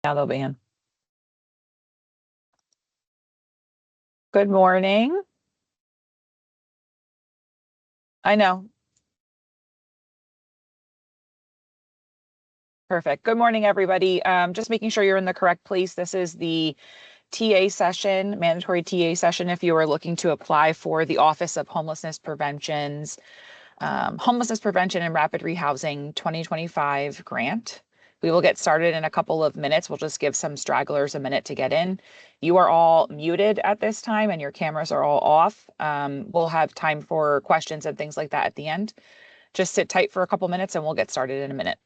Now they'll be in. Good morning. I know. Perfect. Good morning, everybody. Just making sure you're in the correct place. This is the TA session, mandatory TA session, if you are looking to apply for the Office of Homelessness Prevention's Homelessness Prevention and Rapid Rehousing 2025 grant. We will get started in a couple of minutes. We'll just give some stragglers a minute to get in. You are all muted at this time and your cameras are all off. We'll have time for questions and things like that at the end. Just sit tight for a couple minutes and we'll get started in a minute.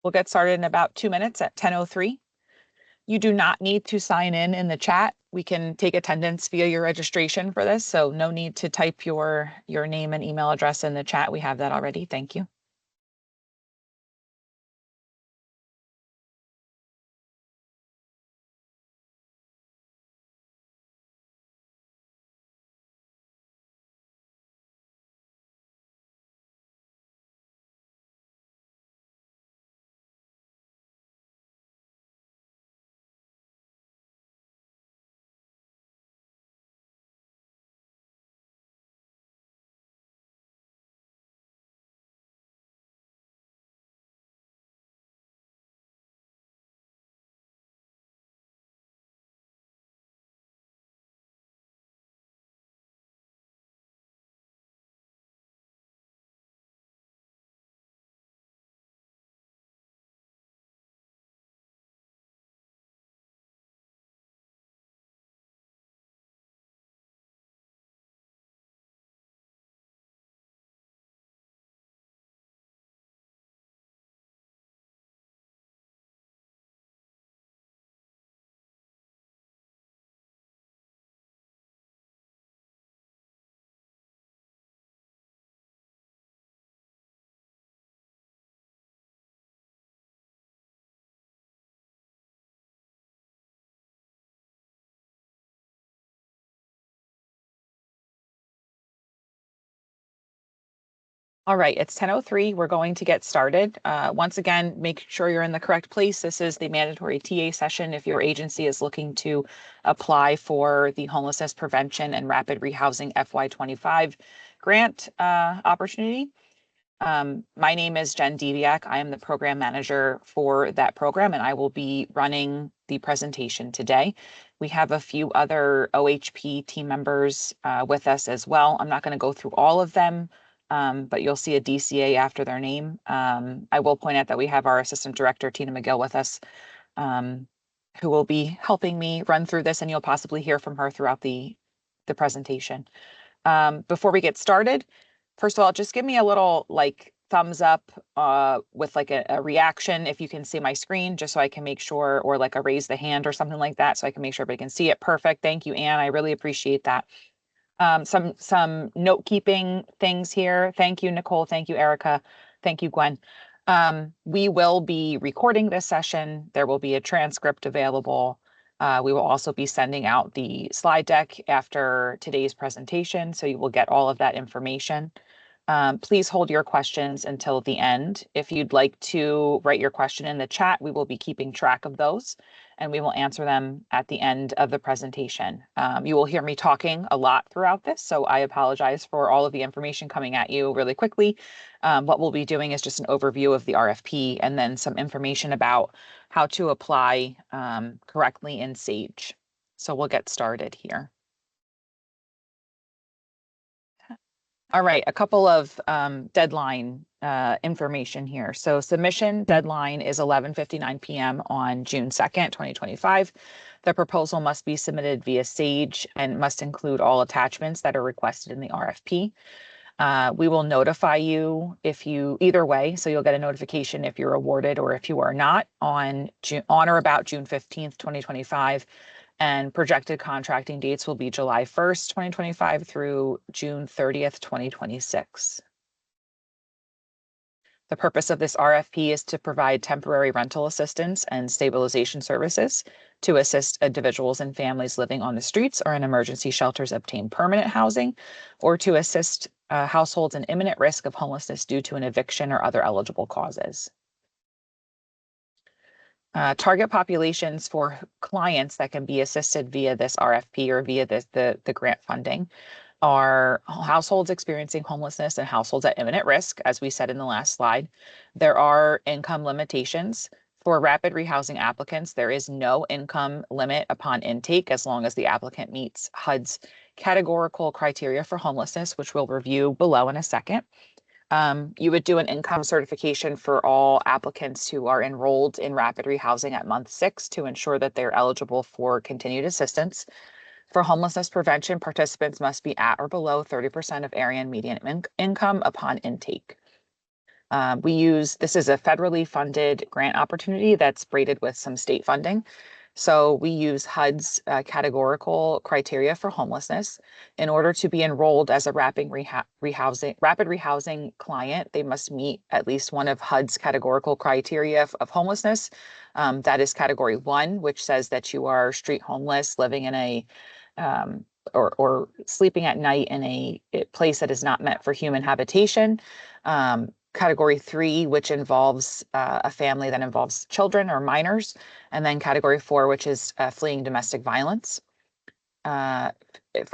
We'll get started in about 2 minutes at 10:03. You do not need to sign in the chat. We can take attendance via your registration for this, so no need to type your name and email address in the chat. We have that already. Thank you. All right, it's 10:03. We're going to get started. Once again, make sure you're in the correct place. This is the mandatory TA session if your agency is looking to apply for the Homelessness Prevention and Rapid Rehousing FY25 grant opportunity. My name is Jen Deviak. I am the program manager for that program, and I will be running the presentation today. We have a few other OHP team members with us as well. I'm not going to go through all of them. But you'll see a DCA after their name. I will point out that we have our Assistant Director, Tina McGill, with us, who will be helping me run through this, and you'll possibly hear from her throughout the presentation. Before we get started, first of all, just give me a little thumbs up with a reaction if you can see my screen, just so I can make sure, or like a raise the hand or something like that, so I can make sure everybody can see it. Perfect. Thank you, Anne. I really appreciate that. Some note keeping things here. Thank you, Nicole. Thank you, Erica. Thank you, Gwen. We will be recording this session. There will be a transcript available. We will also be sending out the slide deck after today's presentation, so you will get all of that information. Please hold your questions until the end. If you'd like to write your question in the chat, we will be keeping track of those, and we will answer them at the end of the presentation. You will hear me talking a lot throughout this, so I apologize for all of the information coming at you really quickly. What we'll be doing is just an overview of the RFP and then some information about how to apply correctly in SAGE. So we'll get started here. All right, a couple of deadline information here. So submission deadline is 11:59 p.m. on June 2nd, 2025. The proposal must be submitted via Sage and must include all attachments that are requested in the RFP. We will notify you if you, either way, so you'll get a notification if you're awarded or if you are not on or about June 15th, 2025. And projected contracting dates will be July 1st, 2025 through June 30th, 2026. The purpose of this RFP is to provide temporary rental assistance and stabilization services to assist individuals and families living on the streets or in emergency shelters obtain permanent housing, or to assist households in imminent risk of homelessness due to an eviction or other eligible causes. Target populations for clients that can be assisted via this RFP or via the grant funding are households experiencing homelessness and households at imminent risk, as we said in the last slide. There are income limitations. For rapid rehousing applicants, there is no income limit upon intake as long as the applicant meets HUD's categorical criteria for homelessness, which we'll review below in a second. You would do an income certification for all applicants who are enrolled in rapid rehousing at month 6 to ensure that they're eligible for continued assistance. For homelessness prevention, participants must be at or below 30% of area and median income upon intake. This is a federally funded grant opportunity that's braided with some state funding. So we use HUD's categorical criteria for homelessness. In order to be enrolled as a rapid rehousing client, they must meet at least one of HUD's categorical criteria of homelessness. That is category 1, which says that you are street homeless, living in a or sleeping at night in a place that is not meant for human habitation. Category 3, which involves a family that involves children or minors, and then category 4, which is fleeing domestic violence. A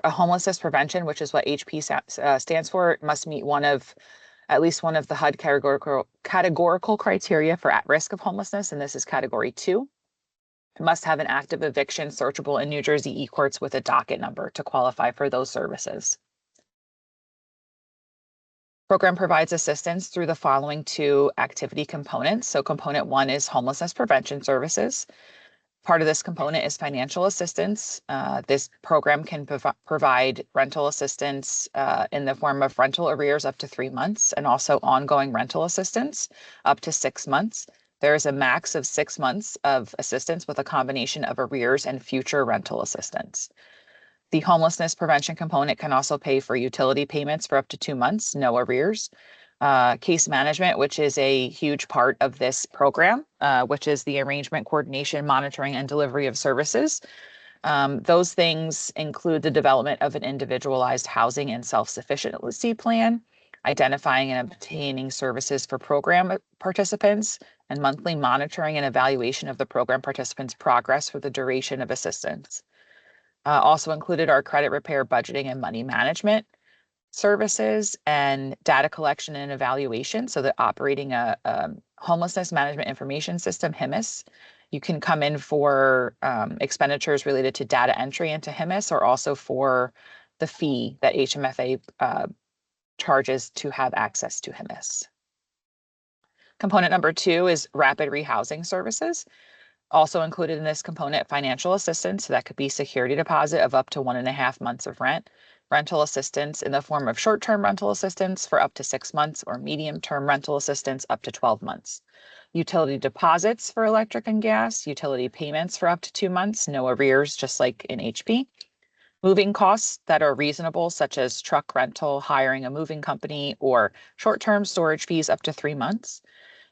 homelessness prevention, which is what HP stands for, must meet at least one of the HUD categorical criteria for at risk of homelessness, and this is category 2. It must have an active eviction searchable in New Jersey e-courts with a docket number to qualify for those services. Program provides assistance through the following 2 activity components. So component 1 is homelessness prevention services. Part of this component is financial assistance. This program can provide rental assistance in the form of rental arrears up to 3 months and also ongoing rental assistance up to 6 months. There is a max of 6 months of assistance with a combination of arrears and future rental assistance. The homelessness prevention component can also pay for utility payments for up to 2 months, no arrears. Case management, which is a huge part of this program, which is the arrangement, coordination, monitoring, and delivery of services. Those things include the development of an individualized housing and self-sufficiency plan, identifying and obtaining services for program participants, and monthly monitoring and evaluation of the program participants' progress for the duration of assistance. Also included are credit repair, budgeting, and money management services and data collection and evaluation. So that operating a homelessness management information system, HIMIS, you can come in for expenditures related to data entry into HIMIS or also for the fee that HMFA charges to have access to HIMIS. Component number 2 is rapid rehousing services. Also included in this component, financial assistance. So that could be security deposit of up to 1.5 months of rent, rental assistance in the form of short-term rental assistance for up to 6 months or medium-term rental assistance up to 12 months. Utility deposits for electric and gas, utility payments for up to 2 months, no arrears, just like in HP. Moving costs that are reasonable, such as truck rental, hiring a moving company, or short-term storage fees up to 3 months.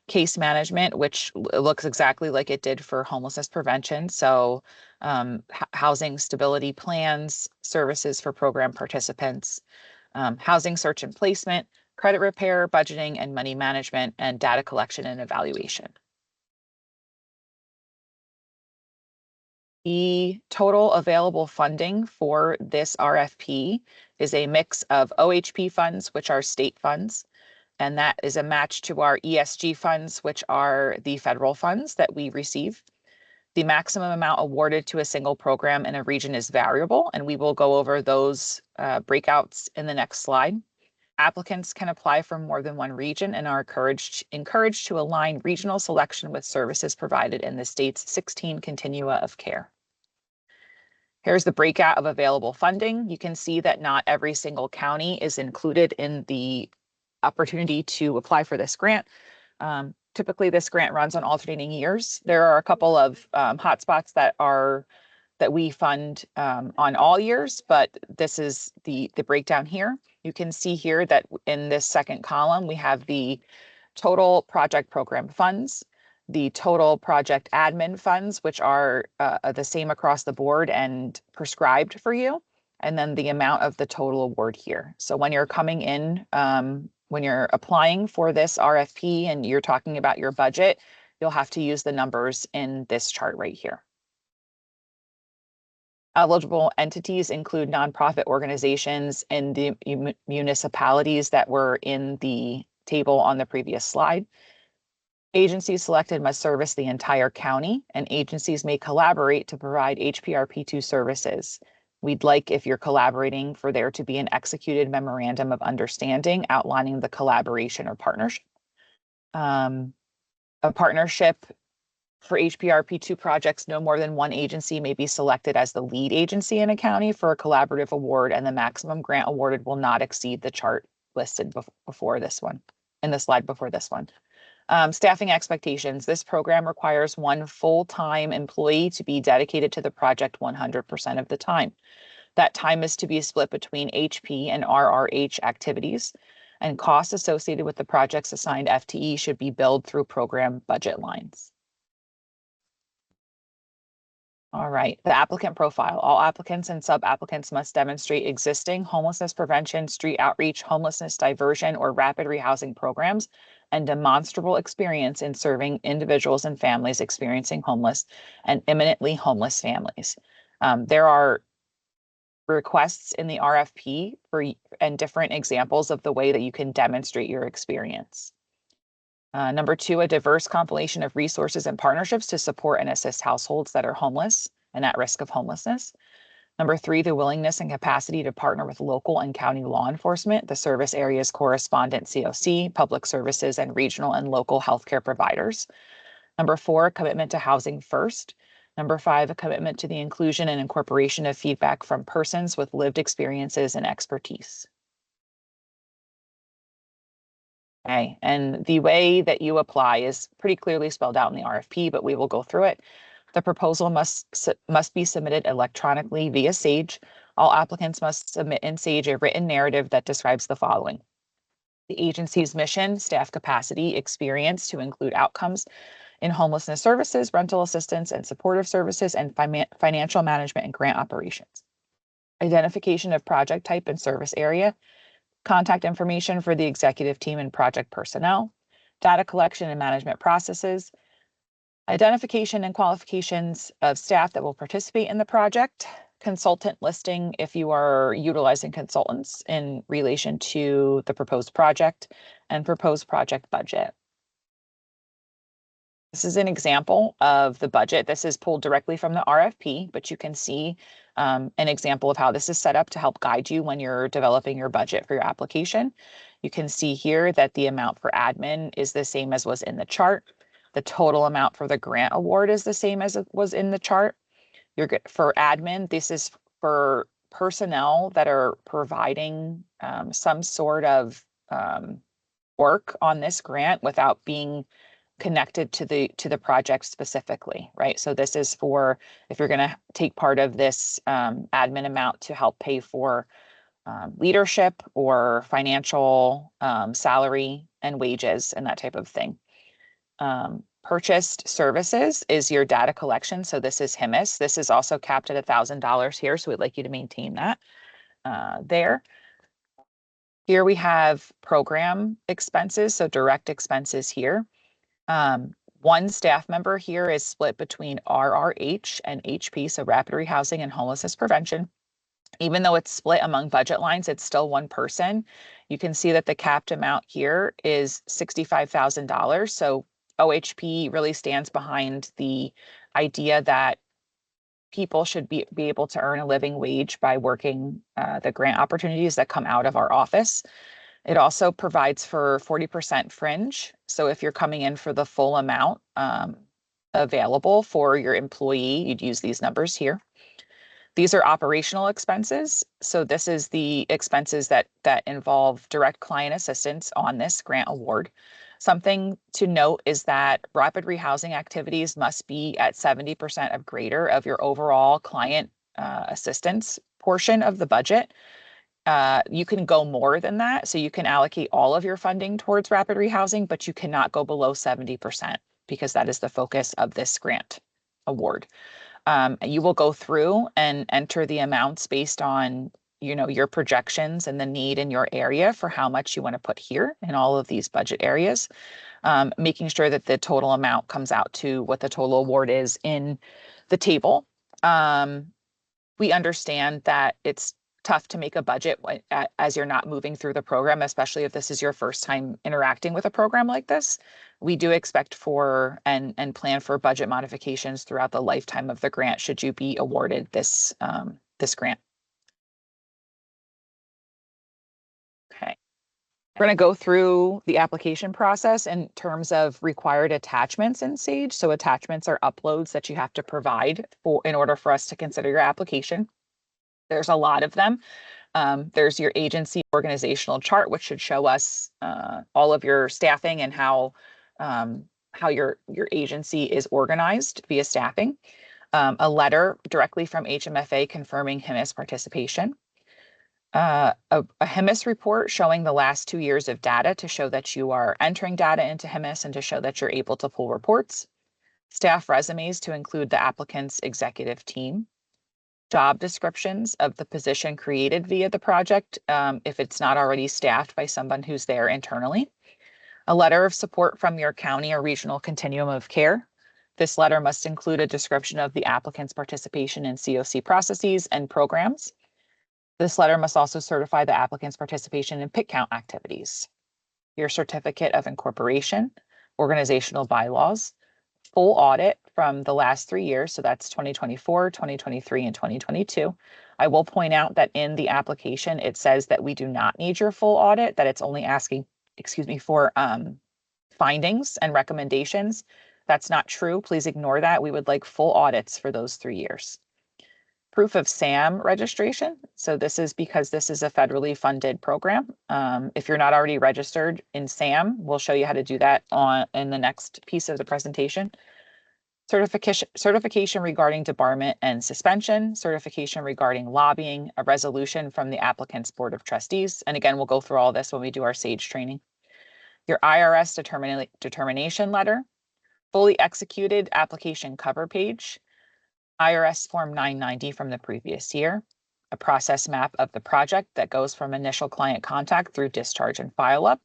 Case management, which looks exactly like it did for homelessness prevention. So housing stability plans, services for program participants, housing search and placement, credit repair, budgeting and money management, and data collection and evaluation. The total available funding for this RFP is a mix of OHP funds, which are state funds, and that is a match to our ESG funds, which are the federal funds that we receive. The maximum amount awarded to a single program in a region is variable, and we will go over those breakouts in the next slide. Applicants can apply from more than one region and are encouraged to align regional selection with services provided in the state's 16 continua of care. Here's the breakout of available funding. You can see that not every single county is included in the opportunity to apply for this grant. Typically, this grant runs on alternating years. There are a couple of hotspots that we fund on all years, but this is the breakdown here. You can see here that in this second column, we have the total project program funds, the total project admin funds, which are the same across the board and prescribed for you, and then the amount of the total award here. So when you're coming in, when you're applying for this RFP and you're talking about your budget, you'll have to use the numbers in this chart right here. Eligible entities include nonprofit organizations and the municipalities that were in the table on the previous slide. Agencies selected must service the entire county, and agencies may collaborate to provide HPRP2 services. We'd like, if you're collaborating, for there to be an executed memorandum of understanding outlining the collaboration or partnership. A partnership for HPRP2 projects, no more than one agency may be selected as the lead agency in a county for a collaborative award, and the maximum grant awarded will not exceed the chart listed before this one, in the slide before this one. Staffing expectations. This program requires one full-time employee to be dedicated to the project 100% of the time. That time is to be split between HP and RRH activities, and costs associated with the project's assigned FTE should be billed through program budget lines. All right, the applicant profile. All applicants and sub-applicants must demonstrate existing homelessness prevention, street outreach, homelessness diversion, or rapid rehousing programs, and demonstrable experience in serving individuals and families experiencing homeless and imminently homeless families. There are requests in the RFP and different examples of the way that you can demonstrate your experience. Number 2, a diverse compilation of resources and partnerships to support and assist households that are homeless and at risk of homelessness. Number 3, the willingness and capacity to partner with local and county law enforcement, the service areas correspondent COC, public services, and regional and local healthcare providers. Number 4, a commitment to housing first. Number 5, a commitment to the inclusion and incorporation of feedback from persons with lived experiences and expertise. Okay, and the way that you apply is pretty clearly spelled out in the RFP, but we will go through it. The proposal must be submitted electronically via Sage. All applicants must submit in Sage a written narrative that describes the following: the agency's mission, staff capacity, experience to include outcomes in homelessness services, rental assistance and supportive services, and financial management and grant operations. Identification of project type and service area, contact information for the executive team and project personnel, data collection and management processes, identification and qualifications of staff that will participate in the project, consultant listing if you are utilizing consultants in relation to the proposed project, and proposed project budget. This is an example of the budget. This is pulled directly from the RFP, but you can see an example of how this is set up to help guide you when you're developing your budget for your application. You can see here that the amount for admin is the same as was in the chart. The total amount for the grant award is the same as it was in the chart. For admin, this is for personnel that are providing some sort of work on this grant without being connected to the project specifically, right? So this is for if you're going to take part of this admin amount to help pay for leadership or financial salary and wages and that type of thing. Purchased services is your data collection. So this is HIMIS. This is also capped at $1,000 here. So we'd like you to maintain that there. Here we have program expenses, so direct expenses here. One staff member here is split between RRH and HP, so rapid rehousing and homelessness prevention. Even though it's split among budget lines, it's still one person. You can see that the capped amount here is $65,000. So OHP really stands behind the idea that people should be able to earn a living wage by working the grant opportunities that come out of our office. It also provides for 40% fringe. So if you're coming in for the full amount available for your employee, you'd use these numbers here. These are operational expenses. So this is the expenses that involve direct client assistance on this grant award. Something to note is that rapid rehousing activities must be at 70% or greater of your overall client assistance portion of the budget. You can go more than that. So you can allocate all of your funding towards rapid rehousing, but you cannot go below 70% because that is the focus of this grant award. You will go through and enter the amounts based on, your projections and the need in your area for how much you want to put here in all of these budget areas, making sure that the total amount comes out to what the total award is in the table. We understand that it's tough to make a budget as you're not moving through the program, especially if this is your first time interacting with a program like this. We do expect for and plan for budget modifications throughout the lifetime of the grant should you be awarded this grant. Okay. We're going to go through the application process in terms of required attachments in Sage. So attachments are uploads that you have to provide in order for us to consider your application. There's a lot of them. There's your agency organizational chart, which should show us all of your staffing and how your agency is organized via staffing. A letter directly from HMFA confirming HIMSS participation. A HIMSS report showing the last 2 years of data to show that you are entering data into HIMSS and to show that you're able to pull reports. Staff resumes to include the applicant's executive team. Job descriptions of the position created via the project, if it's not already staffed by someone who's there internally. A letter of support from your county or regional continuum of care. This letter must include a description of the applicant's participation in COC processes and programs. This letter must also certify the applicant's participation in PIT count activities. Your certificate of incorporation, organizational bylaws, full audit from the last 3 years. So that's 2024, 2023, and 2022. I will point out that in the application, it says that we do not need your full audit, that it's only asking, for findings and recommendations. That's not true. Please ignore that. We would like full audits for those 3 years. Proof of SAM registration. So this is because this is a federally funded program. If you're not already registered in SAM, we'll show you how to do that in the next piece of the presentation. Certification regarding debarment and suspension, certification regarding lobbying, a resolution from the applicant's board of trustees. And again, we'll go through all this when we do our SAGE training. Your IRS determination letter, fully executed application cover page, IRS Form 990 from the previous year, a process map of the project that goes from initial client contact through discharge and follow-up,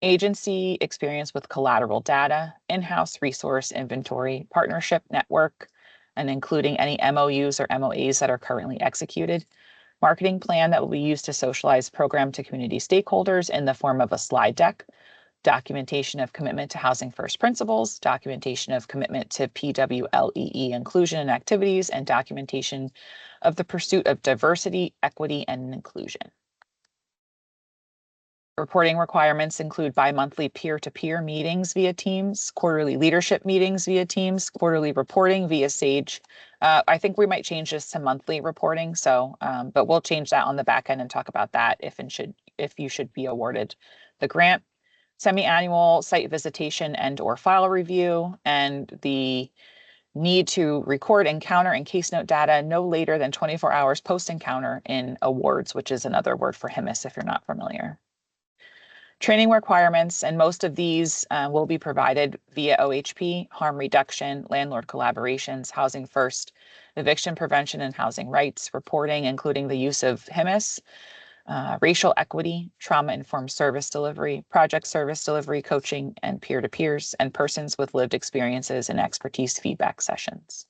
agency experience with collateral data, in-house resource inventory, partnership network, and including any MOUs or MOAs that are currently executed, marketing plan that will be used to socialize program to community stakeholders in the form of a slide deck, documentation of commitment to Housing First Principles, documentation of commitment to PWLEE inclusion and activities, and documentation of the pursuit of diversity, equity, and inclusion. Reporting requirements include bi-monthly peer-to-peer meetings via Teams, quarterly leadership meetings via Teams, quarterly reporting via Sage. I think we might change this to monthly reporting, but we'll change that on the back end and talk about that if you should be awarded the grant. Semi-annual site visitation and or file review, and the need to record encounter and case note data no later than 24 hours post-encounter in awards, which is another word for HIMSS if you're not familiar. Training requirements, and most of these will be provided via OHP, harm reduction, landlord collaborations, housing first, eviction prevention and housing rights, reporting, including the use of HIMSS, racial equity, trauma-informed service delivery, project service delivery, coaching, and peer-to-peers, and persons with lived experiences and expertise feedback sessions.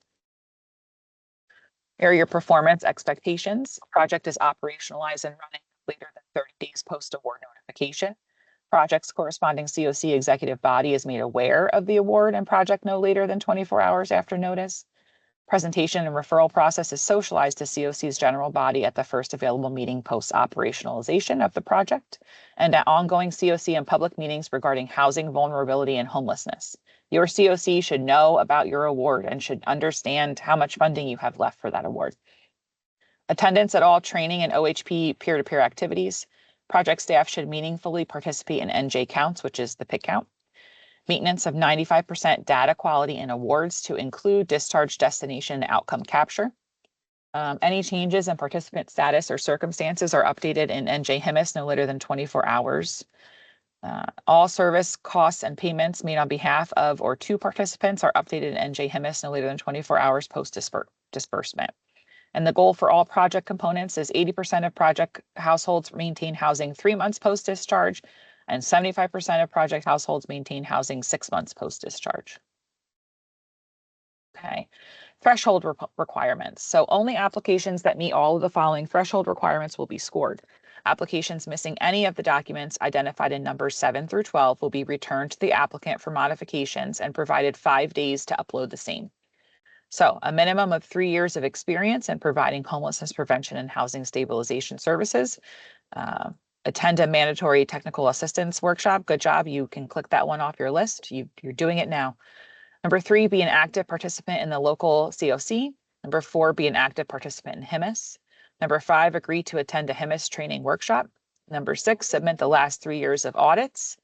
Area performance expectations. Project is operationalized and running later than 30 days post-award notification. Project's corresponding COC executive body is made aware of the award and project no later than 24 hours after notice. Presentation and referral process is socialized to COC's general body at the first available meeting post-operationalization of the project and at ongoing COC and public meetings regarding housing vulnerability and homelessness. Your COC should know about your award and should understand how much funding you have left for that award. Attendance at all training and OHP peer-to-peer activities. Project staff should meaningfully participate in NJ counts, which is the PIC count. Maintenance of 95% data quality and awards to include discharge destination and outcome capture. Any changes in participant status or circumstances are updated in NJ HIMIS no later than 24 hours. All service costs and payments made on behalf of or to participants are updated in NJ HIMIS no later than 24 hours post disbursement. And the goal for all project components is 80% of project households maintain housing 3 months post-discharge, and 75% of project households maintain housing 6 months post-discharge. Okay, threshold requirements. So only applications that meet all of the following threshold requirements will be scored. Applications missing any of the documents identified in numbers 7 through 12 will be returned to the applicant for modifications and provided 5 days to upload the same. So a minimum of 3 years of experience in providing homelessness prevention and housing stabilization services. Attend a mandatory technical assistance workshop. Good job. You can click that one off your list. You're doing it now. Number 3, be an active participant in the local COC. Number 4, be an active participant in HIMIS. Number 5, agree to attend a HIMIS training workshop. Number 6, submit the last 3 years of audits.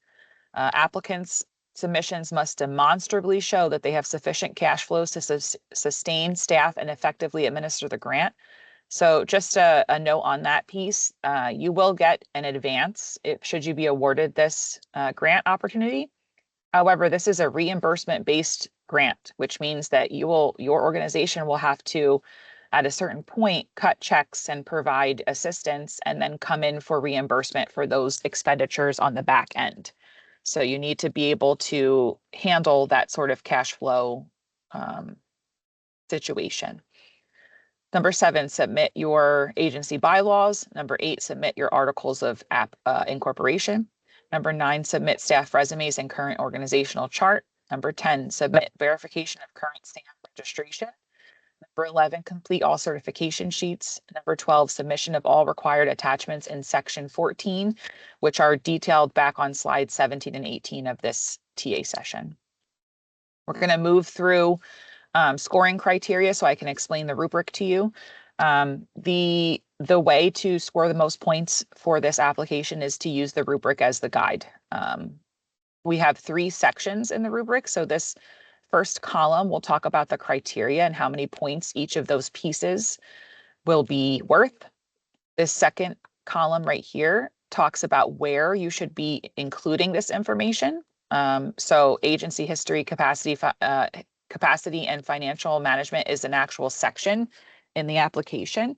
Applicants' submissions must demonstrably show that they have sufficient cash flows to sustain staff and effectively administer the grant. So just a note on that piece, you will get an advance should you be awarded this grant opportunity. However, this is a reimbursement-based grant, which means that your organization will have to, at a certain point, cut checks and provide assistance and then come in for reimbursement for those expenditures on the back end. So you need to be able to handle that sort of cash flow situation. Number 7, submit your agency bylaws. Number 8, submit your articles of incorporation. Number 9, submit staff resumes and current organizational chart. Number 10, submit verification of current staff registration. Number 11, complete all certification sheets. Number 12, submission of all required attachments in section 14, which are detailed back on slides 17 and 18 of this TA session. We're going to move through scoring criteria so I can explain the rubric to you. The way to score the most points for this application is to use the rubric as the guide. We have 3 sections in the rubric. So this first column will talk about the criteria and how many points each of those pieces will be worth. This second column right here talks about where you should be including this information. So agency history, capacity and financial management is an actual section in the application.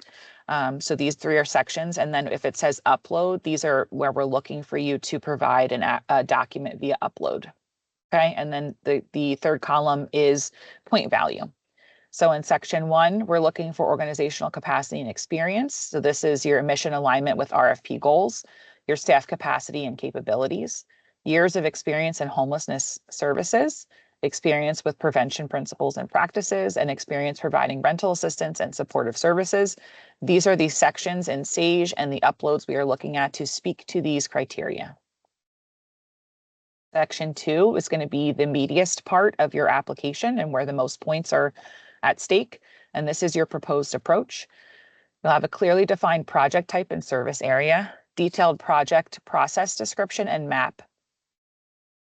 So these 3 are sections. And then if it says upload, these are where we're looking for you to provide a document via upload. Okay, and then the third column is point value. So in section 1, we're looking for organizational capacity and experience. So this is your mission alignment with RFP goals, your staff capacity and capabilities, years of experience in homelessness services, experience with prevention principles and practices, and experience providing rental assistance and supportive services. These are the sections in SAGE and the uploads we are looking at to speak to these criteria. Section 2 is going to be the meatiest part of your application and where the most points are at stake. And this is your proposed approach. You'll have a clearly defined project type and service area, detailed project process description and map,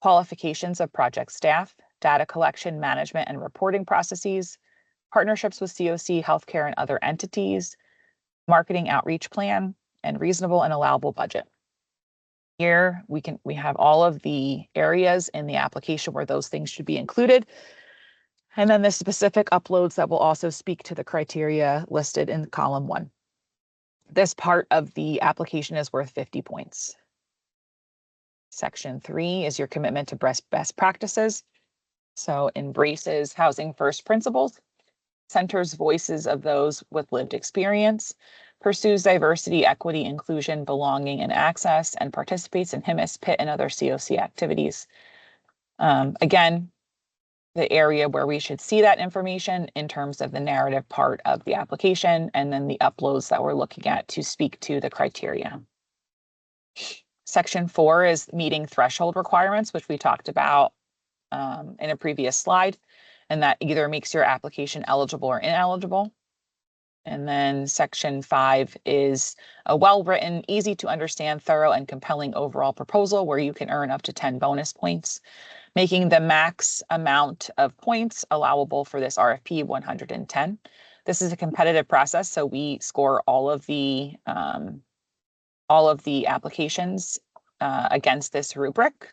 qualifications of project staff, data collection, management, and reporting processes, partnerships with COC, healthcare, and other entities, marketing outreach plan, and reasonable and allowable budget. Here we have all of the areas in the application where those things should be included. And then the specific uploads that will also speak to the criteria listed in column 1. This part of the application is worth 50 points. Section 3 is your commitment to best practices. So embraces housing first principles, centers voices of those with lived experience, pursues diversity, equity, inclusion, belonging, and access, and participates in HIMIS, PIT, and other COC activities. Again, the area where we should see that information in terms of the narrative part of the application, and then the uploads that we're looking at to speak to the criteria. Section 4 is meeting threshold requirements, which we talked about in a previous slide, and that either makes your application eligible or ineligible. And then section 5 is a well-written, easy to understand, thorough, and compelling overall proposal where you can earn up to 10 bonus points, making the max amount of points allowable for this RFP 110. This is a competitive process, so we score all of the applications against this rubric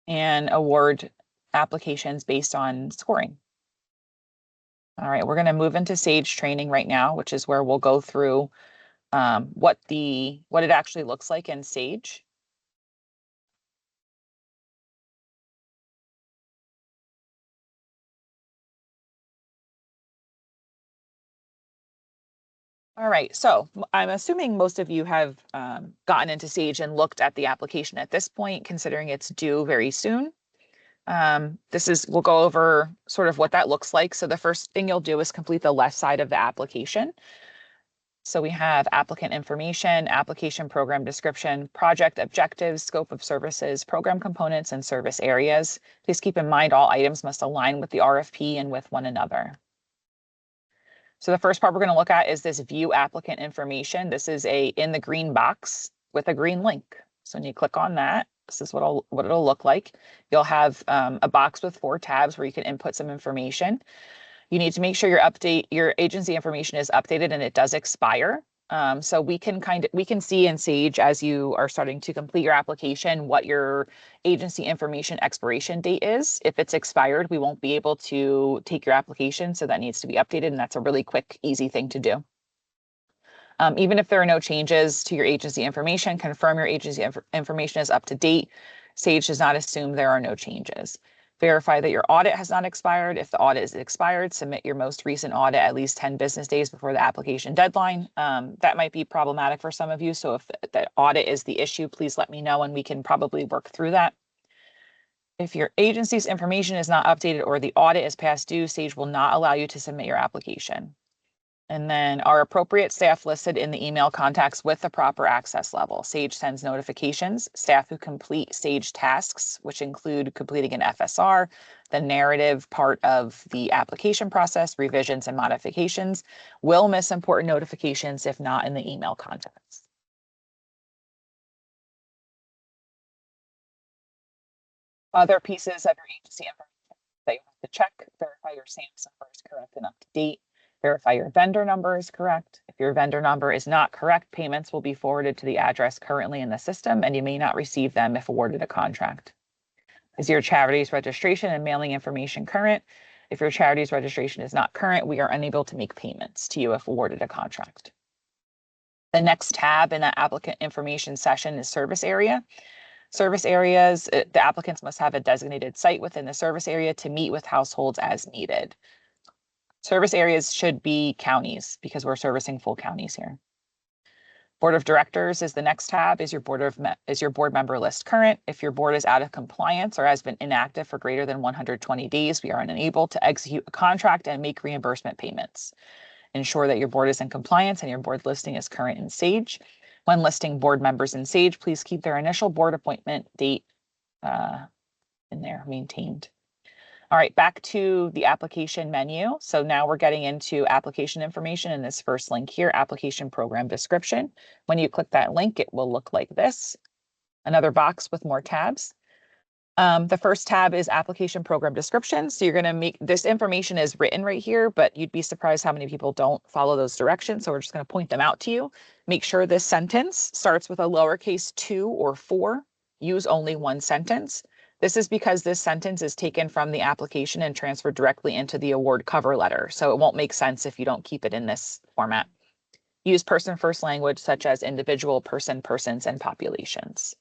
and award applications based on scoring. All right, we're going to move into Sage training right now, which is where we'll go through what it actually looks like in Sage. All right, so I'm assuming most of you have gotten into Sage and looked at the application at this point, considering it's due very soon. We'll go over sort of what that looks like. So the first thing you'll do is complete the left side of the application. So we have applicant information, application program description, project objectives, scope of services, program components, and service areas. Please keep in mind all items must align with the RFP and with one another. So the first part we're going to look at is this view applicant information. This is in the green box with a green link. So when you click on that, this is what it'll look like. You'll have a box with 4 tabs where you can input some information. You need to make sure your agency information is updated and it does expire. So we can see in Sage as you are starting to complete your application what your agency information expiration date is. If it's expired, we won't be able to take your application, so that needs to be updated, and that's a really quick, easy thing to do. Even if there are no changes to your agency information, confirm your agency information is up to date. Sage does not assume there are no changes. Verify that your audit has not expired. If the audit is expired, submit your most recent audit at least 10 business days before the application deadline. That might be problematic for some of you, so if the audit is the issue, please let me know and we can probably work through that. If your agency's information is not updated or the audit is past due, Sage will not allow you to submit your application. And then our appropriate staff listed in the email contacts with the proper access level. Sage sends notifications. Staff who complete Sage tasks, which include completing an FSR, the narrative part of the application process, revisions and modifications, will miss important notifications if not in the email contacts. Other pieces of your agency information that you have to check: verify your SAMS number is correct and up to date. Verify your vendor number is correct. If your vendor number is not correct, payments will be forwarded to the address currently in the system, and you may not receive them if awarded a contract. Is your charity's registration and mailing information current? If your charity's registration is not current, we are unable to make payments to you if awarded a contract. The next tab in that applicant information session is service area. Service areas, the applicants must have a designated site within the service area to meet with households as needed. Service areas should be counties because we're servicing full counties here. Board of Directors is the next tab. Is your board member list current? If your board is out of compliance or has been inactive for greater than 120 days, we are unable to execute a contract and make reimbursement payments. Ensure that your board is in compliance and your board listing is current in Sage. When listing board members in Sage, please keep their initial board appointment date in there maintained. All right, back to the application menu. So now we're getting into application information in this first link here, application program description. When you click that link, it will look like this, another box with more tabs. The first tab is application program description. So you're going to make this information is written right here, but you'd be surprised how many people don't follow those directions. So we're just going to point them out to you. Make sure this sentence starts with a lowercase 2 or 4. Use only one sentence. This is because this sentence is taken from the application and transferred directly into the award cover letter. So it won't make sense if you don't keep it in this format. Use person first language such as individual, person, persons, and populations.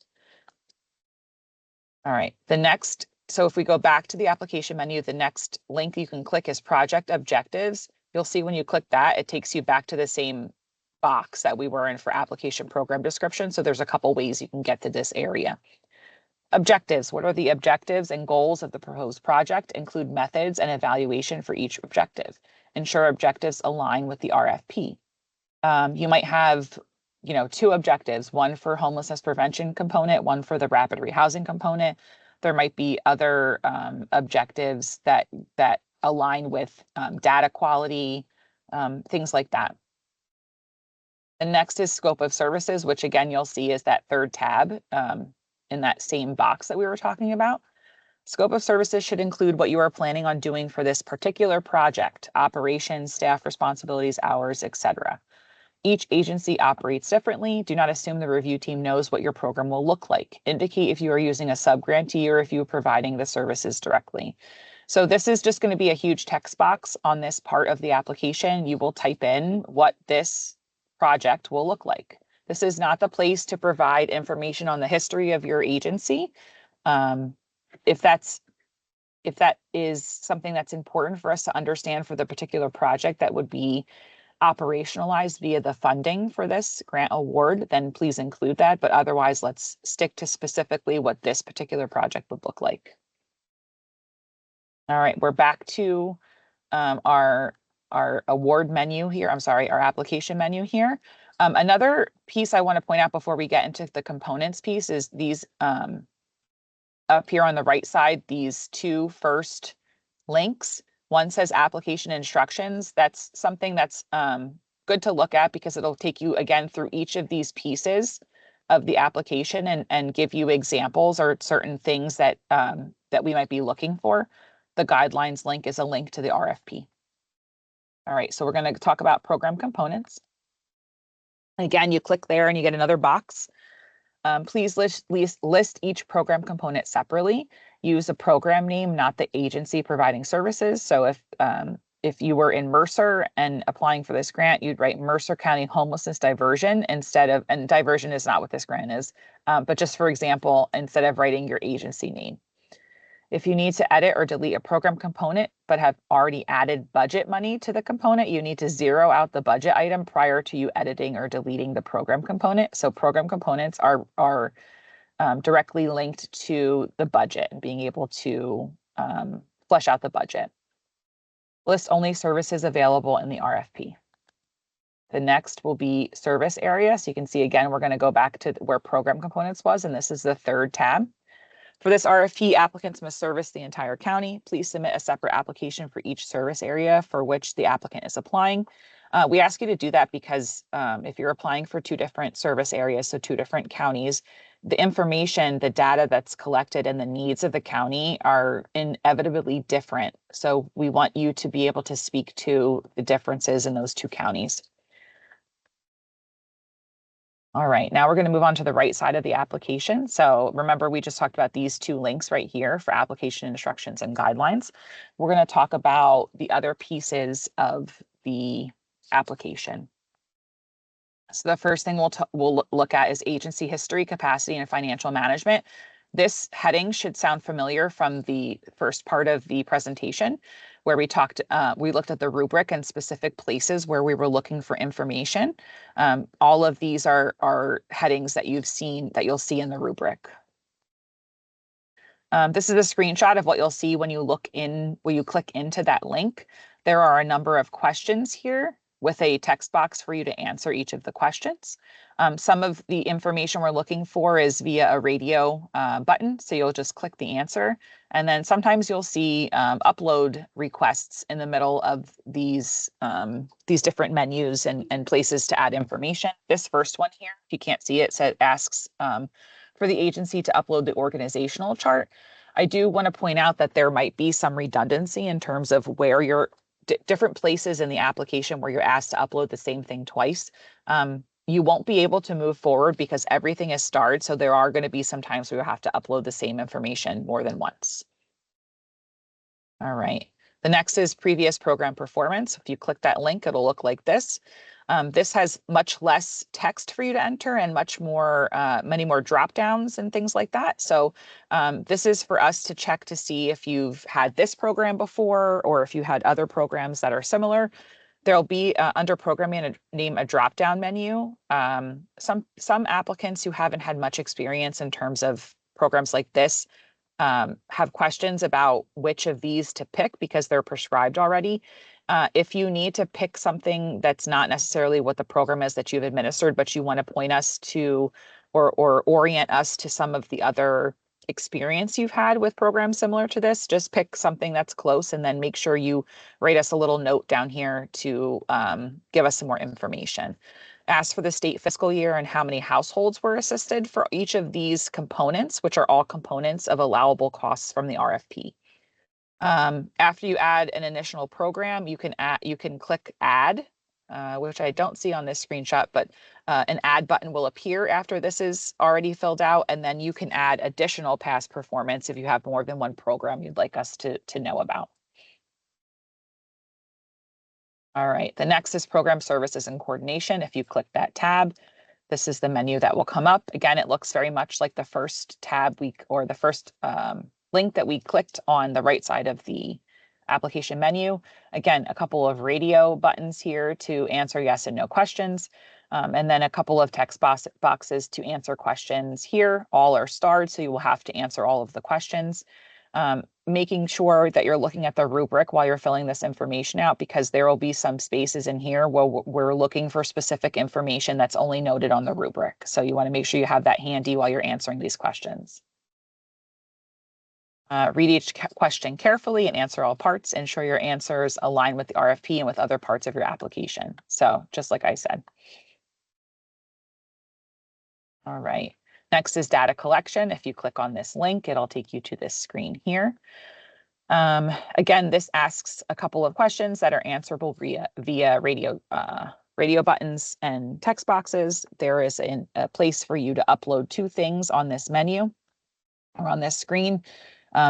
All right, so if we go back to the application menu, the next link you can click is project objectives. You'll see when you click that, it takes you back to the same box that we were in for application program description. So there's a couple ways you can get to this area. Objectives. What are the objectives and goals of the proposed project? Include methods and evaluation for each objective. Ensure objectives align with the RFP. You might have, two objectives, one for homelessness prevention component, one for the rapid rehousing component. There might be other objectives that align with data quality, things like that. The next is scope of services, which again, you'll see is that third tab in that same box that we were talking about. Scope of services should include what you are planning on doing for this particular project, operations, staff responsibilities, hours, etc. Each agency operates differently. Do not assume the review team knows what your program will look like. Indicate if you are using a subgrantee or if you are providing the services directly. So this is just going to be a huge text box on this part of the application. You will type in what this project will look like. This is not the place to provide information on the history of your agency. If that is something that's important for us to understand for the particular project that would be operationalized via the funding for this grant award, then please include that. But otherwise, let's stick to specifically what this particular project would look like. All right, we're back to our award menu here. I'm sorry, our application menu here. Another piece I want to point out before we get into the components piece is these up here on the right side, these two first links. One says application instructions. That's something that's good to look at because it'll take you again through each of these pieces of the application and give you examples or certain things that that we might be looking for. The guidelines link is a link to the RFP. All right, so we're going to talk about program components. Again, you click there and you get another box. Please list each program component separately. Use a program name, not the agency providing services. So if you were in Mercer and applying for this grant, you'd write Mercer County Homelessness Diversion instead of, and diversion is not what this grant is, but just for example, instead of writing your agency name. If you need to edit or delete a program component, but have already added budget money to the component, you need to zero out the budget item prior to you editing or deleting the program component. So program components are directly linked to the budget and being able to flesh out the budget. List only services available in the RFP. The next will be service area. So you can see again, we're going to go back to where program components was, and this is the third tab. For this RFP, applicants must service the entire county. Please submit a separate application for each service area for which the applicant is applying. We ask you to do that because if you're applying for two different service areas, so two different counties, the information, the data that's collected and the needs of the county are inevitably different. So we want you to be able to speak to the differences in those two counties. All right, now we're going to move on to the right side of the application. So remember, we just talked about these two links right here for application instructions and guidelines. We're going to talk about the other pieces of the application. So the first thing we'll look at is agency history, capacity, and financial management. This heading should sound familiar from the first part of the presentation, where we looked at the rubric and specific places where we were looking for information. All of these are headings that you'll see in the rubric. This is a screenshot of what you'll see when you click into that link. There are a number of questions here with a text box for you to answer each of the questions. Some of the information we're looking for is via a radio button, so you'll just click the answer. And then sometimes you'll see upload requests in the middle of these different menus and places to add information. This first one here, if you can't see it, asks for the agency to upload the organizational chart. I do want to point out that there might be some redundancy in terms of where you're different places in the application where you're asked to upload the same thing twice. You won't be able to move forward because everything is starred. So there are going to be some times where you have to upload the same information more than once. All right. The next is previous program performance. If you click that link, it'll look like this. This has much less text for you to enter and many more drop downs and things like that. So this is for us to check to see if you've had this program before or if you had other programs that are similar. There'll be under program name a drop-down menu. Some applicants who haven't had much experience in terms of programs like this have questions about which of these to pick because they're prescribed already. If you need to pick something that's not necessarily what the program is that you've administered, but you want to point us to or orient us to some of the other experience you've had with programs similar to this, just pick something that's close and then make sure you write us a little note down here to give us some more information. Ask for the state fiscal year and how many households were assisted for each of these components, which are all components of allowable costs from the RFP. After you add an initial program, you can click add, which I don't see on this screenshot, but an add button will appear after this is already filled out, and then you can add additional past performance if you have more than one program you'd like us to know about. All right, the next is program services and coordination. If you click that tab, this is the menu that will come up. Again, it looks very much like the first tab or the first link that we clicked on the right side of the application menu. Again, a couple of radio buttons here to answer yes and no questions, and then a couple of text boxes to answer questions here. All are starred, so you will have to answer all of the questions. Making sure that you're looking at the rubric while you're filling this information out, because there will be some spaces in here where we're looking for specific information that's only noted on the rubric. So you want to make sure you have that handy while you're answering these questions. Read each question carefully and answer all parts. Ensure your answers align with the RFP and with other parts of your application. So just like I said. All right. Next is data collection. If you click on this link, it'll take you to this screen here. Again, this asks a couple of questions that are answerable via radio buttons and text boxes. There is a place for you to upload two things on this menu or on this screen.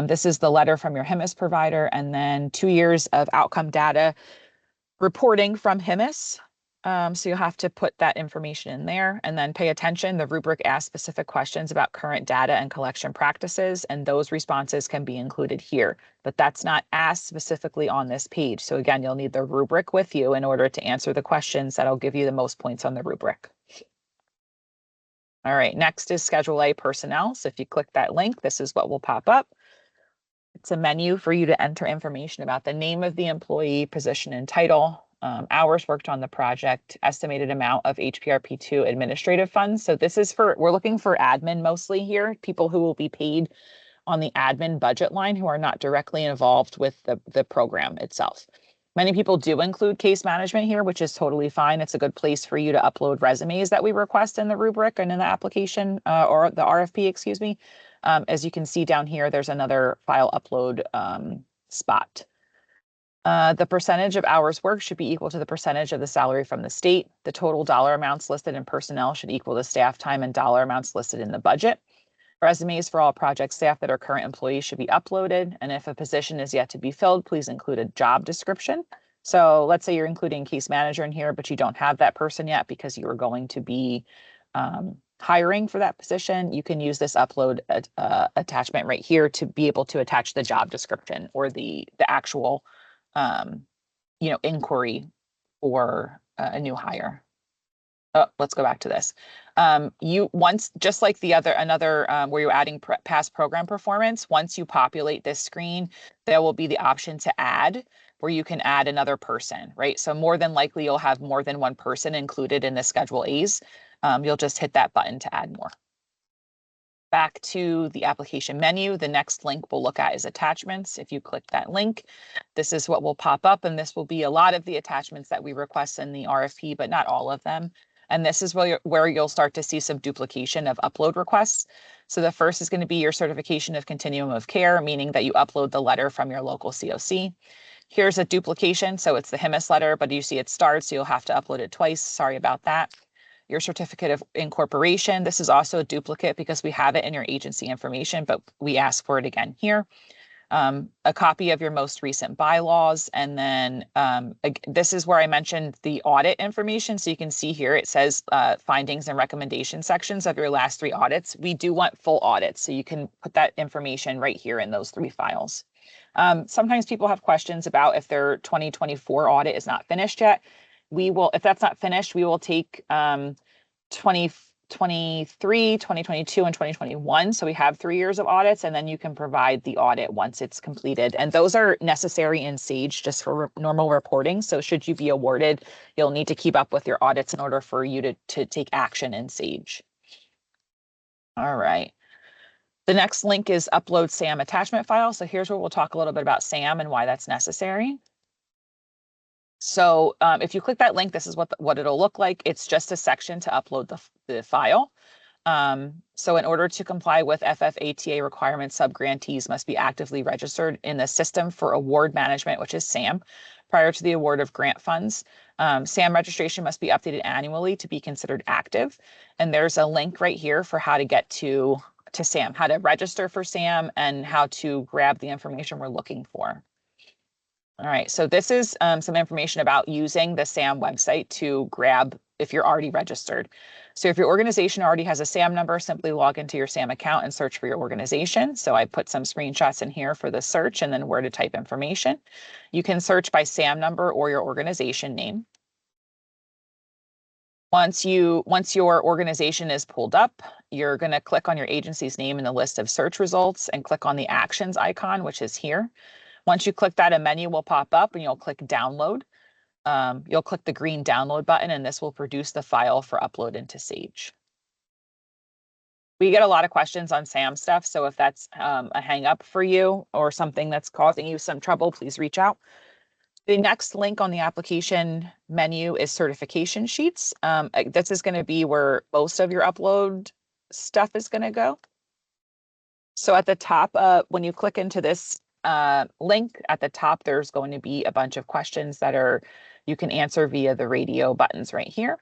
This is the letter from your HIMSS provider, and then 2 years of outcome data reporting from HIMSS. So you'll have to put that information in there, and then pay attention. The rubric asks specific questions about current data and collection practices, and those responses can be included here, but that's not asked specifically on this page. So again, you'll need the rubric with you in order to answer the questions that'll give you the most points on the rubric. All right, next is Schedule A personnel. So if you click that link, this is what will pop up. It's a menu for you to enter information about the name of the employee, position and title, hours worked on the project, estimated amount of HPRP2 administrative funds. So this is we're looking for admin mostly here, people who will be paid on the admin budget line who are not directly involved with the program itself. Many people do include case management here, which is totally fine. It's a good place for you to upload resumes that we request in the rubric and in the application or the RFP, excuse me. As you can see down here, there's another file upload spot. The percentage of hours worked should be equal to the percentage of the salary from the state. The total dollar amounts listed in personnel should equal the staff time and dollar amounts listed in the budget. Resumes for all project staff that are current employees should be uploaded. And if a position is yet to be filled, please include a job description. So let's say you're including case manager in here, but you don't have that person yet because you are going to be hiring for that position. You can use this upload attachment right here to be able to attach the job description or the actual inquiry for a new hire. Oh, let's go back to this. Just like another where you're adding past program performance, once you populate this screen, there will be the option to add where you can add another person, right? So more than likely you'll have more than one person included in the Schedule A's. You'll just hit that button to add more. Back to the application menu, the next link we'll look at is attachments. If you click that link, this is what will pop up, and this will be a lot of the attachments that we request in the RFP, but not all of them. And this is where you'll start to see some duplication of upload requests. So the first is going to be your certification of continuum of care, meaning that you upload the letter from your local COC. Here's a duplication, so it's the HIMSS letter, but you see it starred, so you'll have to upload it twice. Sorry about that. Your certificate of incorporation. This is also a duplicate because we have it in your agency information, but we ask for it again here. A copy of your most recent bylaws. And then this is where I mentioned the audit information. So you can see here, it says findings and recommendation sections of your last 3 audits. We do want full audits. So you can put that information right here in those 3 files. Sometimes people have questions about if their 2024 audit is not finished yet. If that's not finished, we will take 2023, 2022, and 2021. So we have 3 years of audits, and then you can provide the audit once it's completed. And those are necessary in Sage just for normal reporting. So should you be awarded, you'll need to keep up with your audits in order for you to take action in Sage. All right. The next link is upload SAM attachment file. So here's where we'll talk a little bit about SAM and why that's necessary. So if you click that link, this is what it'll look like. It's just a section to upload the file. So in order to comply with FFATA requirements, subgrantees must be actively registered in the System for Award Management, which is SAM, prior to the award of grant funds. SAM registration must be updated annually to be considered active. And there's a link right here for how to get to SAM, how to register for SAM, and how to grab the information we're looking for. All right, so this is some information about using the SAM website to grab if you're already registered. So if your organization already has a SAM number, simply log into your SAM account and search for your organization. So I put some screenshots in here for the search and then where to type information. You can search by SAM number or your organization name. Once your organization is pulled up, you're going to click on your agency's name in the list of search results and click on the actions icon, which is here. Once you click that, a menu will pop up and you'll click download. You'll click the green download button and this will produce the file for upload into Sage. We get a lot of questions on SAM stuff, so if that's a hang up for you or something that's causing you some trouble, please reach out. The next link on the application menu is certification sheets. This is going to be where most of your upload stuff is going to go. So at the top, when you click into this link at the top, there's going to be a bunch of questions that you can answer via the radio buttons right here.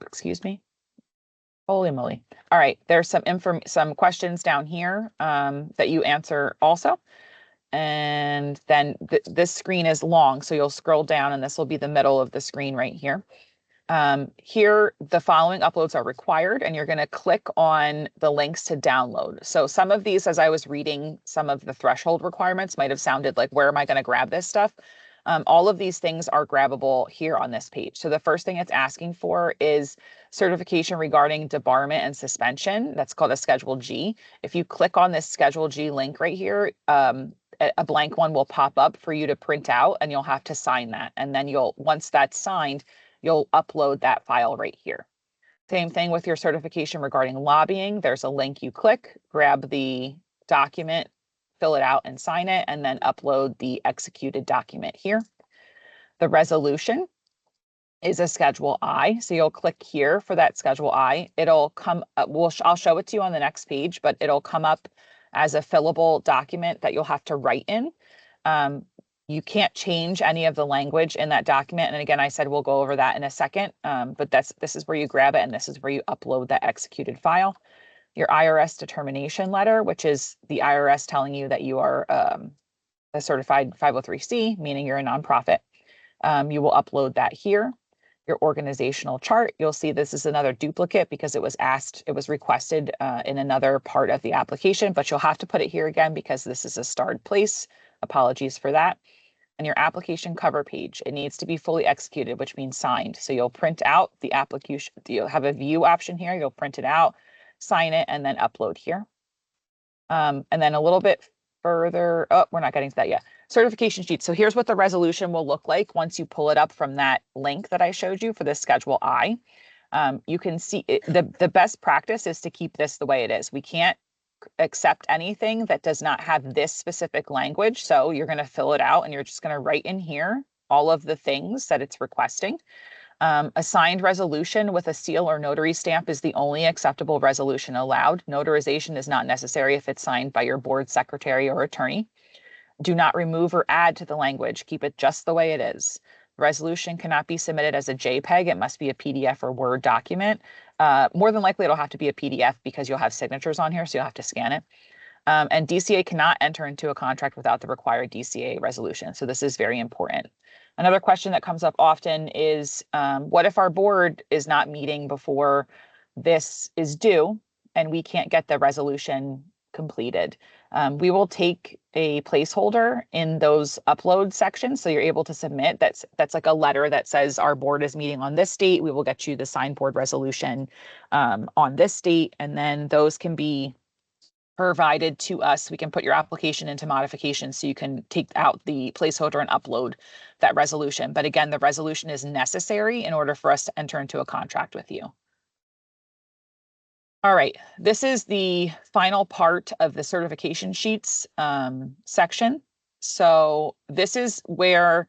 Excuse me. Holy moly. All right, there's some questions down here that you answer also. And then this screen is long, so you'll scroll down and this will be the middle of the screen right here. Here, the following uploads are required, and you're going to click on the links to download. So some of these, as I was reading, some of the threshold requirements might have sounded like, where am I going to grab this stuff? All of these things are grabbable here on this page. So the first thing it's asking for is certification regarding debarment and suspension. That's called a Schedule G. If you click on this Schedule G link right here, a blank one will pop up for you to print out, and you'll have to sign that. And then once that's signed, you'll upload that file right here. Same thing with your certification regarding lobbying. There's a link you click, grab the document, fill it out and sign it, and then upload the executed document here. The resolution is a Schedule I. So you'll click here for that Schedule I. It'll come up, I'll show it to you on the next page, but it'll come up as a fillable document that you'll have to write in. You can't change any of the language in that document. And again, I said we'll go over that in a second, but this is where you grab it and this is where you upload that executed file. Your IRS determination letter, which is the IRS telling you that you are a certified 503C, meaning you're a nonprofit. You will upload that here. Your organizational chart, you'll see this is another duplicate because it was requested in another part of the application, but you'll have to put it here again because this is a starred place. Apologies for that. And your application cover page, it needs to be fully executed, which means signed. So you'll print out the application, you'll have a view option here, you'll print it out, sign it, and then upload here. And then a little bit further, we're not getting to that yet. Certification sheet. So here's what the resolution will look like once you pull it up from that link that I showed you for the Schedule I. You can see the best practice is to keep this the way it is. We can't accept anything that does not have this specific language. So you're going to fill it out and you're just going to write in here all of the things that it's requesting. A signed resolution with a seal or notary stamp is the only acceptable resolution allowed. Notarization is not necessary if it's signed by your board secretary or attorney. Do not remove or add to the language. Keep it just the way it is. The resolution cannot be submitted as a JPEG. It must be a PDF or Word document. More than likely, it'll have to be a PDF because you'll have signatures on here, so you'll have to scan it. And DCA cannot enter into a contract without the required DCA resolution. So this is very important. Another question that comes up often is, what if our board is not meeting before this is due and we can't get the resolution completed. We will take a placeholder in those upload sections, so you're able to submit. That's like a letter that says our board is meeting on this date. We will get you the signed board resolution on this date, and then those can be provided to us. We can put your application into modification so you can take out the placeholder and upload that resolution. But again, the resolution is necessary in order for us to enter into a contract with you. All right, this is the final part of the certification sheets section. So this is where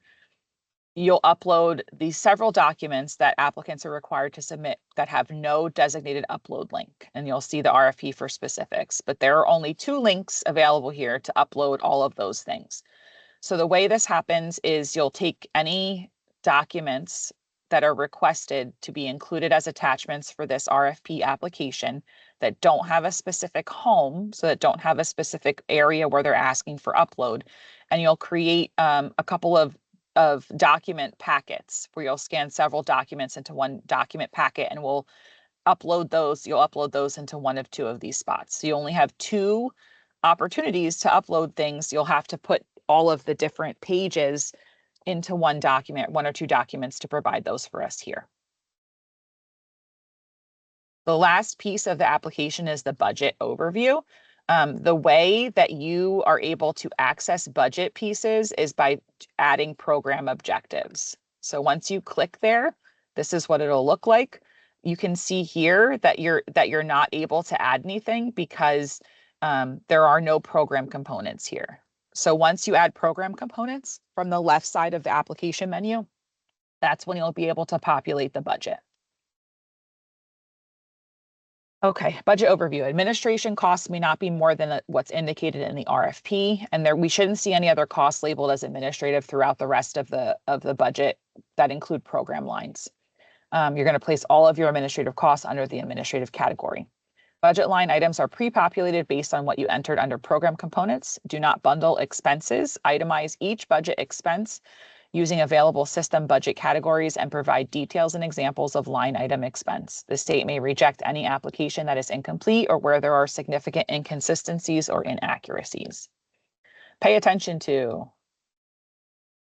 you'll upload the several documents that applicants are required to submit that have no designated upload link. And you'll see the RFP for specifics, but there are only 2 links available here to upload all of those things. So the way this happens is you'll take any documents that are requested to be included as attachments for this RFP application that don't have a specific home, so that don't have a specific area where they're asking for upload, and you'll create a couple of document packets where you'll scan several documents into one document packet, and we'll upload those. You'll upload those into one of 2 of these spots. So you only have 2 opportunities to upload things. You'll have to put all of the different pages into one document, 1 or 2 documents, to provide those for us here. The last piece of the application is the budget overview. The way that you are able to access budget pieces is by adding program objectives. So once you click there, this is what it'll look like. You can see here that you're not able to add anything because there are no program components here. So once you add program components from the left side of the application menu, that's when you'll be able to populate the budget. Okay, budget overview. Administration costs may not be more than what's indicated in the RFP, and we shouldn't see any other costs labeled as administrative throughout the rest of the budget that include program lines. You're going to place all of your administrative costs under the administrative category. Budget line items are pre-populated based on what you entered under program components. Do not bundle expenses. Itemize each budget expense using available system budget categories and provide details and examples of line item expense. The state may reject any application that is incomplete or where there are significant inconsistencies or inaccuracies. Pay attention to.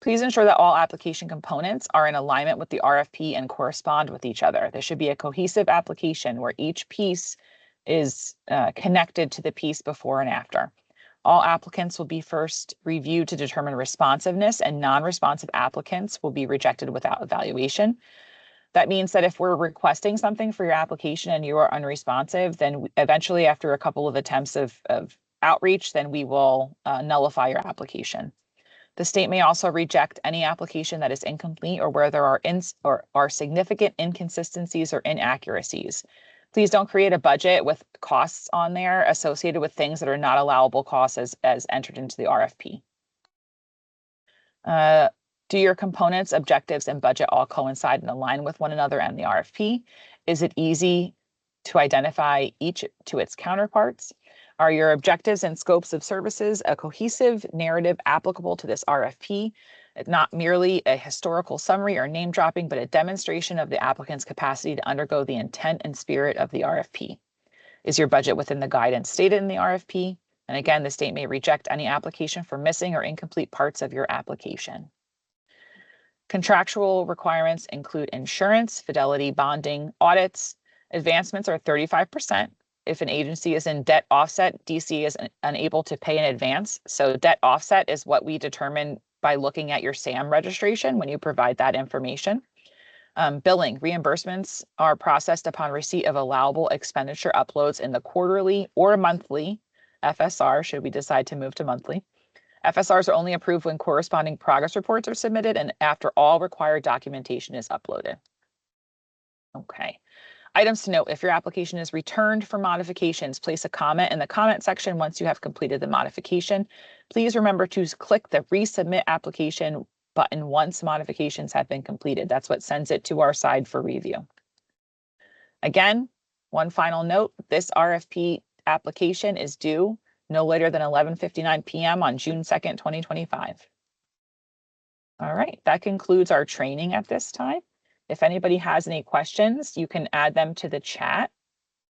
Please ensure that all application components are in alignment with the RFP and correspond with each other. There should be a cohesive application where each piece is connected to the piece before and after. All applicants will be first reviewed to determine responsiveness, and non-responsive applicants will be rejected without evaluation. That means that if we're requesting something for your application and you are unresponsive, then eventually after a couple of attempts of outreach, then we will nullify your application. The state may also reject any application that is incomplete or where there are significant inconsistencies or inaccuracies. Please don't create a budget with costs on there associated with things that are not allowable costs as entered into the RFP. Do your components, objectives, and budget all coincide and align with one another and the RFP? Is it easy to identify each to its counterparts? Are your objectives and scopes of services a cohesive narrative applicable to this RFP? It's not merely a historical summary or name dropping, but a demonstration of the applicant's capacity to undergo the intent and spirit of the RFP. Is your budget within the guidance stated in the RFP? And again, the state may reject any application for missing or incomplete parts of your application. Contractual requirements include insurance, fidelity, bonding, audits. Advancements are 35%. If an agency is in debt offset, DC is unable to pay in advance. So debt offset is what we determine by looking at your SAM registration when you provide that information. Billing reimbursements are processed upon receipt of allowable expenditure uploads in the quarterly or monthly FSR, should we decide to move to monthly. FSRs are only approved when corresponding progress reports are submitted and after all required documentation is uploaded. Okay. Items to note: if your application is returned for modifications, place a comment in the comment section once you have completed the modification. Please remember to click the Resubmit Application button once modifications have been completed. That's what sends it to our side for review. Again, one final note: this RFP application is due no later than 11:59 p.m. on June 2nd, 2025. All right, that concludes our training at this time. If anybody has any questions, you can add them to the chat.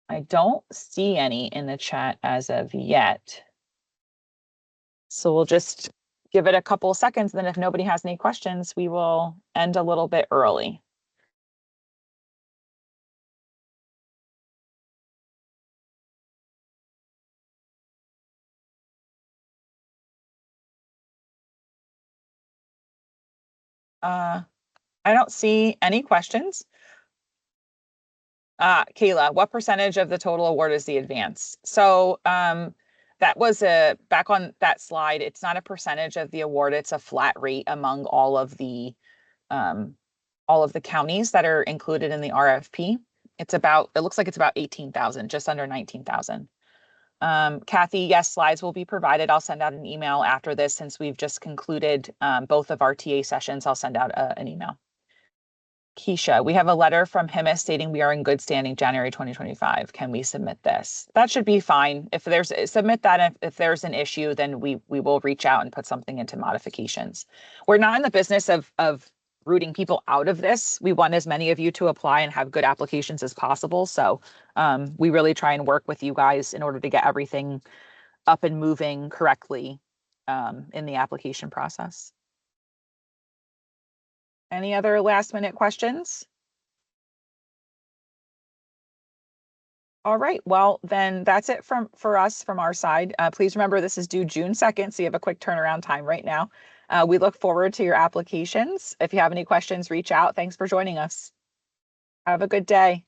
I don't see any in the chat as of yet. So we'll just give it a couple of seconds. Then if nobody has any questions, we will end a little bit early. I don't see any questions. Kayla, what percentage of the total award is the advance? So that was back on that slide. It's not a percentage of the award. It's a flat rate among all of the counties that are included in the RFP. It looks like it's about 18,000, just under 19,000. Kathy, yes, slides will be provided. I'll send out an email after this since we've just concluded both of our TA sessions. I'll send out an email. Keisha, we have a letter from HIMIS stating we are in good standing January 2025. Can we submit this? That should be fine. If there's submit that, if there's an issue, then we will reach out and put something into modifications. We're not in the business of rooting people out of this. We want as many of you to apply and have good applications as possible. So we really try and work with you guys in order to get everything up and moving correctly in the application process. Any other last minute questions? All right, well, then that's it for us from our side. Please remember this is due June 2nd, so you have a quick turnaround time right now. We look forward to your applications. If you have any questions, reach out. Thanks for joining us. Have a good day.